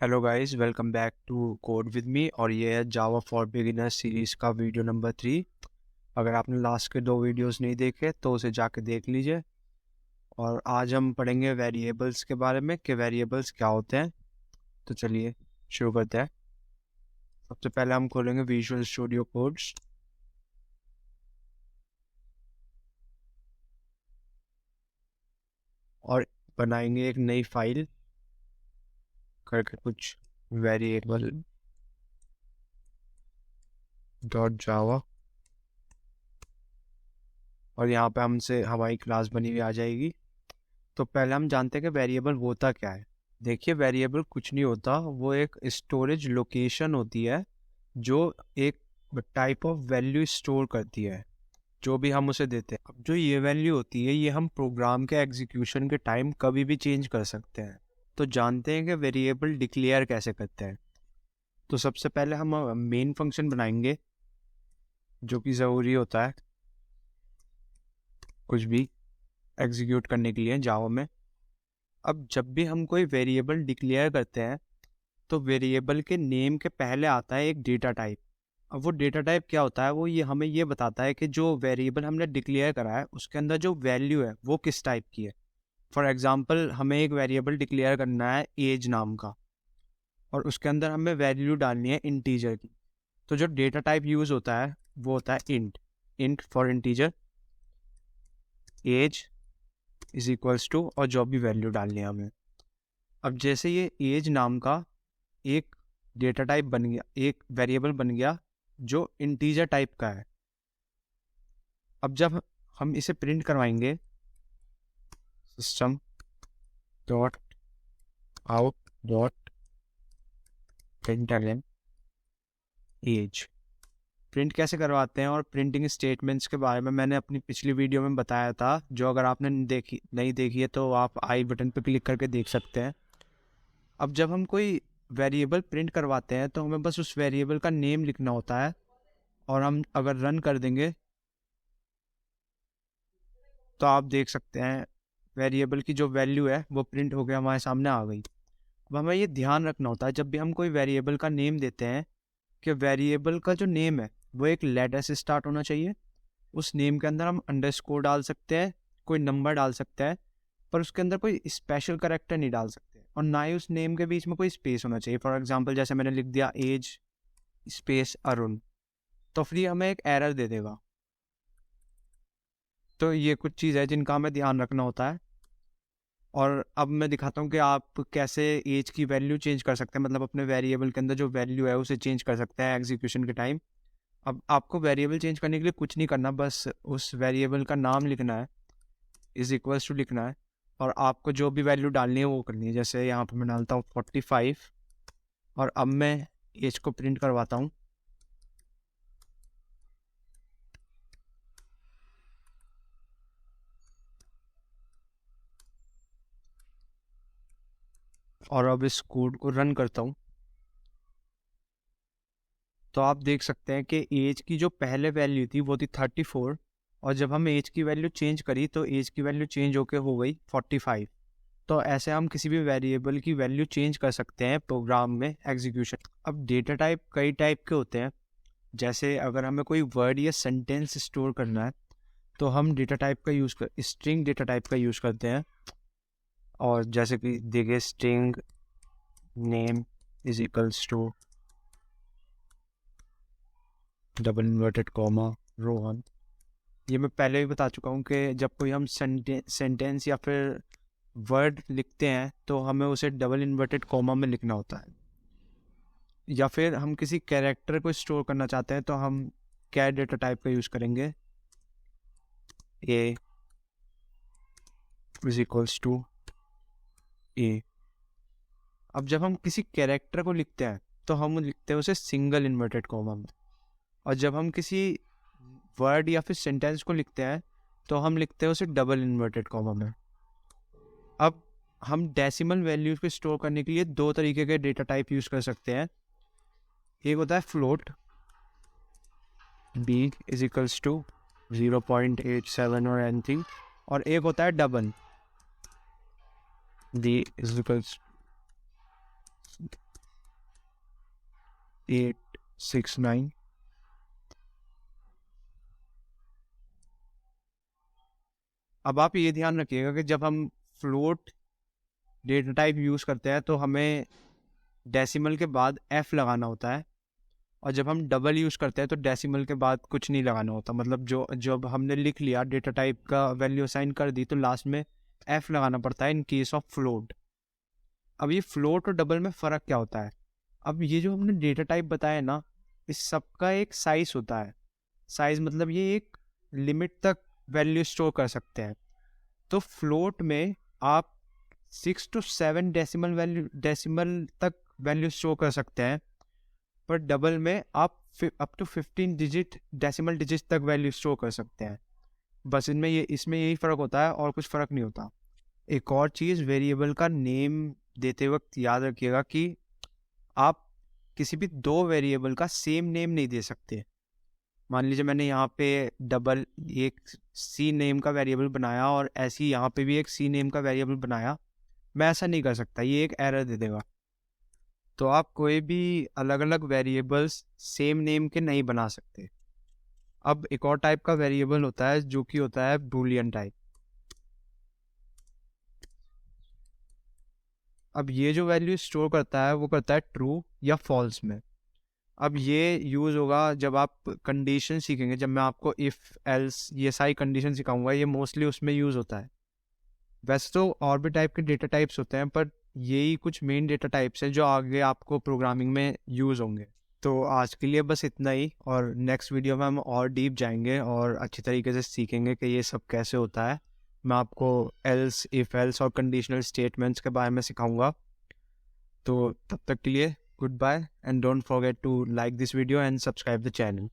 Hello guys, welcome back to code with me. और ये है जावा फॉर बिगिनर्स सीरीज़ का वीडियो नंबर 3। अगर आपने लास्ट के 2 वीडियोस नहीं देखे तो उसे जाके देख लीजिए। और आज हम पढ़ेंगे वेरिएबल्स के बारे में कि वेरिएबल्स क्या होते हैं। तो चलिए शुरू करते हैं। सबसे पहले हम खोलेंगे विजुअल स्टूडियो कोड्स और बनाएंगे एक नई फाइल करके कुछ वेरिएबल डॉट जावा, और यहाँ पे हमसे हमारी क्लास बनी हुई आ जाएगी। तो पहले हम जानते हैं कि वेरिएबल होता क्या है। देखिए, वेरिएबल कुछ नहीं होता, वो एक स्टोरेज लोकेशन होती है जो एक टाइप ऑफ वैल्यू स्टोर करती है जो भी हम उसे देते हैं। अब जो ये वैल्यू होती है ये हम प्रोग्राम के एग्जीक्यूशन के टाइम कभी भी चेंज कर सकते हैं। तो जानते हैं कि वेरिएबल डिक्लेयर कैसे करते हैं। तो सबसे पहले हम मेन फंक्शन बनाएंगे जो कि ज़रूरी होता है कुछ भी एग्जीक्यूट करने के लिए जावा में। अब जब भी हम कोई वेरिएबल डिक्लेयर करते हैं तो वेरिएबल के नेम के पहले आता है एक डेटा टाइप। अब वो डेटा टाइप क्या होता है, वो ये हमें ये बताता है कि जो वेरिएबल हमने डिक्लेयर करा है उसके अंदर जो वैल्यू है वो किस टाइप की है। फॉर एग्जांपल, हमें एक वेरिएबल डिक्लेयर करना है एज नाम का और उसके अंदर हमें वैल्यू डालनी है इंटीजर की। तो जो डेटा टाइप यूज होता है वो होता है int. Int for integer, age is equals to, और जो भी वैल्यू डालनी है हमें। अब जैसे ये एज नाम का एक डेटा टाइप बन गया, एक वेरिएबल बन गया जो इंटीजर टाइप का है। अब जब हम इसे प्रिंट करवाएंगे system dot out dot println age, print कैसे करवाते हैं और प्रिंटिंग स्टेटमेंट्स के बारे में मैंने अपनी पिछली वीडियो में बताया था, जो अगर आपने नहीं देखी है तो आप आई बटन पर क्लिक करके देख सकते हैं। अब जब हम कोई वेरिएबल प्रिंट करवाते हैं तो हमें बस उस वेरिएबल का नेम लिखना होता है, और हम अगर रन कर देंगे तो आप देख सकते हैं वेरिएबल की जो वैल्यू है वो प्रिंट होकर हमारे सामने आ गई। अब हमें ये ध्यान रखना होता है जब भी हम कोई वेरिएबल का नेम देते हैं कि वेरिएबल का जो नेम है वो एक लेटर से स्टार्ट होना चाहिए। उस नेम के अंदर हम अंडरस्कोर डाल सकते हैं, कोई नंबर डाल सकते हैं, पर उसके अंदर कोई स्पेशल करेक्टर नहीं डाल सकते, और ना ही उस नेम के बीच में कोई स्पेस होना चाहिए। फॉर एग्जाम्पल, जैसे मैंने लिख दिया एज स्पेस अरुण, तो फिर ये हमें एक एरर दे देगा। तो ये कुछ चीज़ है जिनका हमें ध्यान रखना होता है। और अब मैं दिखाता हूँ कि आप कैसे एज की वैल्यू चेंज कर सकते हैं, मतलब अपने वेरिएबल के अंदर जो वैल्यू है उसे चेंज कर सकते हैं एग्जीक्यूशन के टाइम। अब आपको वेरिएबल चेंज करने के लिए कुछ नहीं करना, बस उस वेरिएबल का नाम लिखना है, इज इक्वल्स टू लिखना है, और आपको जो भी वैल्यू डालनी है वो करनी है। जैसे यहाँ पर मैं डालता हूँ 45, और अब मैं एज को प्रिंट करवाता हूँ। और अब इस कोड को रन करता हूँ तो आप देख सकते हैं कि एज की जो पहले वैल्यू थी वो थी 34, और जब हम एज की वैल्यू चेंज करी तो एज की वैल्यू चेंज होके हो गई 45। तो ऐसे हम किसी भी वेरिएबल की वैल्यू चेंज कर सकते हैं प्रोग्राम में एग्जीक्यूशन। अब डेटा टाइप कई टाइप के होते हैं। जैसे अगर हमें कोई वर्ड या सेंटेंस स्टोर करना है तो हम डेटा टाइप का यूज़ कर स्ट्रिंग डेटा टाइप का यूज़ करते हैं। और जैसे कि देखिए, string name is equals to double inverted comma Rohan. ये मैं पहले भी बता चुका हूँ कि जब कोई हम सेंटेंस या फिर वर्ड लिखते हैं तो हमें उसे डबल इन्वर्टेड कॉमा में लिखना होता है। या फिर हम किसी कैरेक्टर को स्टोर करना चाहते हैं तो हम कैर डेटा टाइप का यूज़ करेंगे, ए इज इक्वल्स टू ए। अब जब हम किसी कैरेक्टर को लिखते हैं तो हम लिखते हैं उसे सिंगल इन्वर्टेड कॉमा में, और जब हम किसी वर्ड या फिर सेंटेंस को लिखते हैं तो हम लिखते हैं उसे डबल इन्वर्टेड कॉमा में। अब हम डेसिमल वैल्यूज को स्टोर करने के लिए 2 तरीके के डेटा टाइप यूज़ कर सकते हैं। एक होता है float, b is equals to 0.87 और एनीथिंग, और एक होता है डबल, डी इज इक्वल्स 869। अब आप ये ध्यान रखिएगा कि जब हम फ्लोट डेटा टाइप यूज़ करते हैं तो हमें डेसिमल के बाद f लगाना होता है, और जब हम डबल यूज़ करते हैं तो डेसिमल के बाद कुछ नहीं लगाना होता। मतलब जो जब हमने लिख लिया डेटा टाइप का वैल्यू असाइन कर दी तो लास्ट में f लगाना पड़ता है इन केस ऑफ फ्लोट। अब ये फ्लोट और डबल में फ़र्क क्या होता है? अब ये जो हमने डेटा टाइप बताया ना, इस सब का एक साइज होता है। साइज मतलब ये एक लिमिट तक वैल्यू स्टोर कर सकते हैं। तो फ्लोट में आप 6 to 7 डेसिमल तक वैल्यू स्टोर कर सकते हैं, पर डबल में आप अप टू 15 डेसिमल डिजिट तक वैल्यू स्टोर कर सकते हैं। बस इसमें यही फ़र्क होता है और कुछ फ़र्क नहीं होता। एक और चीज़, वेरिएबल का नेम देते वक्त याद रखिएगा कि आप किसी भी दो वेरिएबल का सेम नेम नहीं दे सकते। मान लीजिए मैंने यहाँ पे डबल एक सी नेम का वेरिएबल बनाया और ऐसे ही यहाँ पे भी एक सी नेम का वेरिएबल बनाया, मैं ऐसा नहीं कर सकता, ये एक एरर दे देगा। तो आप कोई भी अलग अलग वेरिएबल्स सेम नेम के नहीं बना सकते। अब एक और टाइप का वेरिएबल होता है जो कि होता है बूलियन टाइप। अब ये जो वैल्यू स्टोर करता है वो करता है ट्रू या फॉल्स में। अब ये यूज़ होगा जब आप कंडीशन सीखेंगे, जब मैं आपको इफ़ एल्स ये सारी कंडीशन सिखाऊंगा, ये मोस्टली उसमें यूज़ होता है। वैसे तो और भी टाइप के डेटा टाइप्स होते हैं, पर यही कुछ मेन डेटा टाइप्स हैं जो आगे आपको प्रोग्रामिंग में यूज़ होंगे। तो आज के लिए बस इतना ही, और नेक्स्ट वीडियो में हम और डीप जाएंगे और अच्छी तरीके से सीखेंगे कि ये सब कैसे होता है। मैं आपको एल्स, इफ़ एल्स और कंडीशनल स्टेटमेंट्स के बारे में सिखाऊंगा। तो तब तक के लिए goodbye, and don't forget to like this video and subscribe the channel.